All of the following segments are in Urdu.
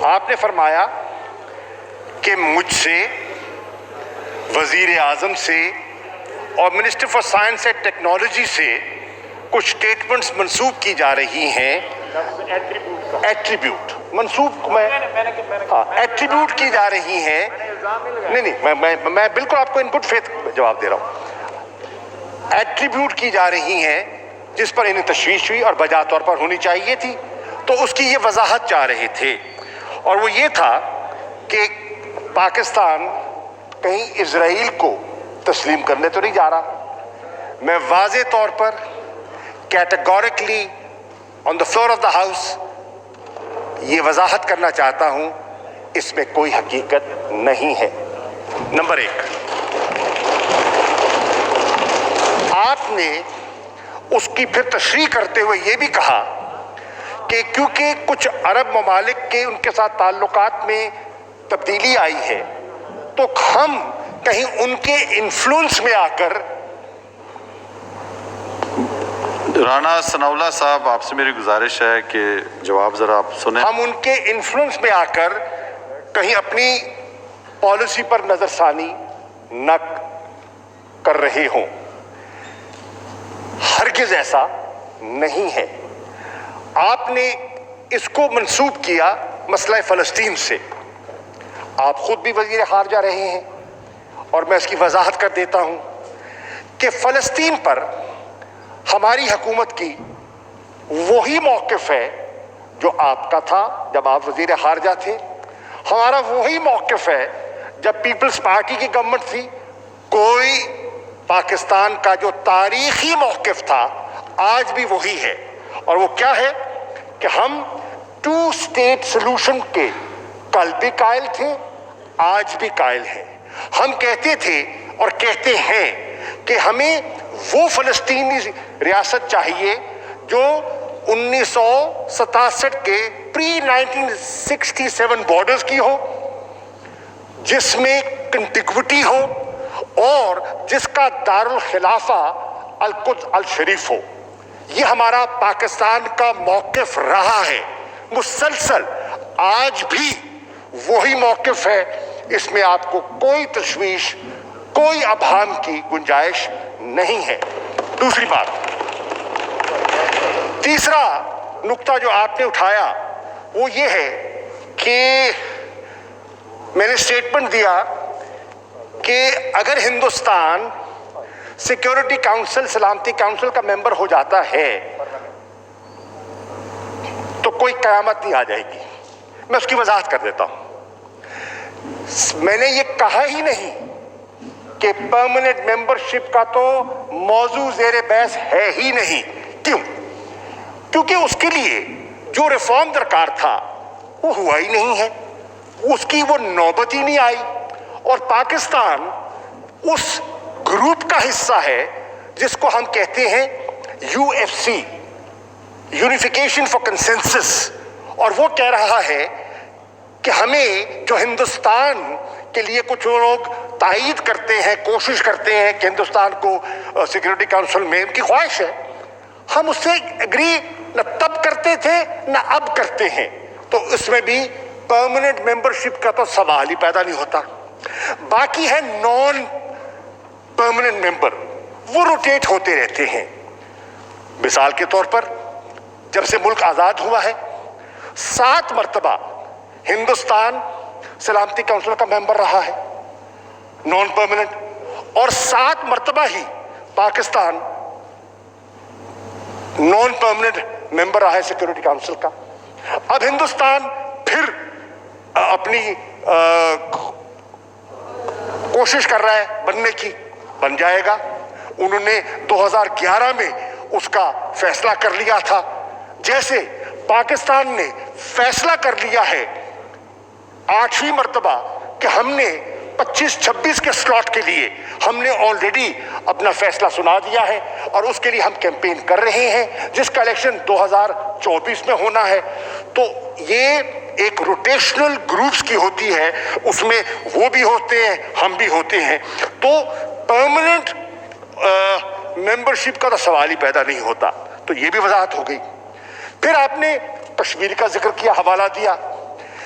آپ نے فرمایا کہ مجھ سے، وزیر اعظم سے اور minister for science and technology سے کچھ سٹیٹمنٹس منسوب کی جا رہی ہیں، ایٹریبیوٹ منسوب ایٹریبیوٹ کی جا رہی ہیں. نہیں میں بالکل آپ کو ان گڈ فیتھ جواب دے رہا ہوں. ایٹریبیوٹ کی جا رہی ہیں جس پر انہیں تشویش ہوئی اور بجا طور پر ہونی چاہیے تھی، تو اس کی یہ وضاحت چاہ رہے تھے، اور وہ یہ تھا کہ پاکستان کہیں اسرائیل کو تسلیم کرنے تو نہیں جا رہا. میں واضح طور پر categorically on the floor of the house یہ وضاحت کرنا چاہتا ہوں، اس میں کوئی حقیقت نہیں ہے. نمبر ایک، آپ نے اس کی پھر تشریح کرتے ہوئے یہ بھی کہا کہ کیونکہ کچھ عرب ممالک کے ان کے ساتھ تعلقات میں تبدیلی آئی ہے تو ہم کہیں ان کے انفلوئنس میں آ کر. رانا ثناءاللہ صاحب، آپ سے میری گزارش ہے کہ جواب ذرا آپ سنیں. ہم ان کے انفلوئنس میں آ کر کہیں اپنی پالیسی پر نظر ثانی نہ کر رہے ہوں. ہرگز ایسا نہیں ہے. آپ نے اس کو منسوب کیا مسئلہ فلسطین سے. آپ خود بھی وزیر خارجہ رہے ہیں اور میں اس کی وضاحت کر دیتا ہوں کہ فلسطین پر ہماری حکومت کی وہی موقف ہے جو آپ کا تھا جب آپ وزیر خارجہ تھے. ہمارا وہی موقف ہے جب پیپلز پارٹی کی گورنمنٹ تھی. کوئی پاکستان کا جو تاریخی موقف تھا آج بھی وہی ہے، اور وہ کیا ہے کہ ہم 2 اسٹیٹ سلوشن کے کل بھی قائل تھے، آج بھی قائل ہیں. ہم کہتے تھے اور کہتے ہیں کہ ہمیں وہ فلسطینی ریاست چاہیے جو 1967 کے پری 1967 بارڈرز کی ہو، جس میں کنٹیگوٹی ہو اور جس کا دارالخلافہ القدس الشریف ہو. یہ ہمارا پاکستان کا موقف رہا ہے مسلسل، آج بھی وہی موقف ہے. اس میں آپ کو کوئی تشویش، کوئی ابہام کی گنجائش نہیں ہے. دوسری بات، تیسرا نقطہ جو آپ نے اٹھایا وہ یہ ہے کہ میں نے اسٹیٹمنٹ دیا کہ اگر ہندوستان سیکیورٹی کاؤنسل، سلامتی کاؤنسل کا ممبر ہو جاتا ہے تو کوئی قیامت نہیں آ جائے گی. میں اس کی وضاحت کر دیتا ہوں. میں نے یہ کہا ہی نہیں کہ پرماننٹ ممبرشپ کا تو موضوع زیر بحث ہے ہی نہیں. کیوں؟ کیونکہ اس کے لیے جو ریفارم درکار تھا وہ ہوا ہی نہیں ہے، اس کی وہ نوبت ہی نہیں آئی. اور پاکستان اس گروپ کا حصہ ہے جس کو ہم کہتے ہیں UFC، یونیفیکیشن فار کنسنسس، اور وہ کہہ رہا ہے کہ ہمیں جو ہندوستان کے لیے کچھ لوگ تائید کرتے ہیں، کوشش کرتے ہیں کہ ہندوستان کو سیکورٹی کاؤنسل میں ان کی خواہش ہے، ہم اس سے اگری نہ تب کرتے تھے نہ اب کرتے ہیں. تو اس میں بھی پرماننٹ ممبرشپ کا تو سوال ہی پیدا نہیں ہوتا. باقی ہے نان پرماننٹ ممبر، وہ روٹیٹ ہوتے رہتے ہیں. مثال کے طور پر جب سے ملک آزاد ہوا ہے 7 مرتبہ ہندوستان سلامتی کاؤنسل کا ممبر رہا ہے نان پرماننٹ، اور 7 مرتبہ ہی پاکستان نان پرماننٹ ممبر رہا ہے سیکورٹی کاؤنسل کا. اب ہندوستان پھر اپنی کوشش کر رہا ہے بننے کی، بن جائے گا. انہوں نے 2011 میں اس کا فیصلہ کر لیا تھا، جیسے پاکستان نے فیصلہ کر لیا ہے 8ویں مرتبہ کہ ہم نے 25-26 کے سلاٹ کے لیے ہم نے آلریڈی اپنا فیصلہ سنا دیا ہے، اور اس کے لیے ہم کیمپین کر رہے ہیں جس کا الیکشن 2024 میں ہونا ہے. تو یہ ایک روٹیشنل گروپس کی ہوتی ہے، اس میں وہ بھی ہوتے ہیں، ہم بھی ہوتے ہیں. تو پرماننٹ ممبرشپ کا تو سوال ہی پیدا نہیں ہوتا. تو یہ بھی وضاحت ہو گئی. پھر آپ نے کشمیر کا ذکر کیا، حوالہ دیا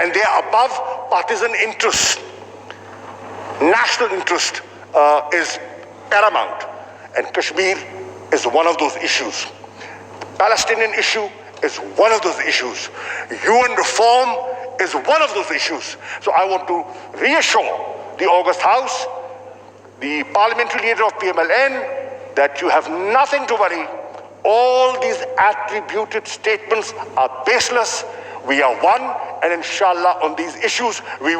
and they are above partisan interest. National interest is paramount, and Kashmir is one of those issues. Palestinian issue is one of those issues. UN reform is one of those issues. So I want to reassure the August House, the parliamentary leader of PMLN, that you have nothing to worry. All these attributed statements are baseless. We are one, and inshallah on these issues we will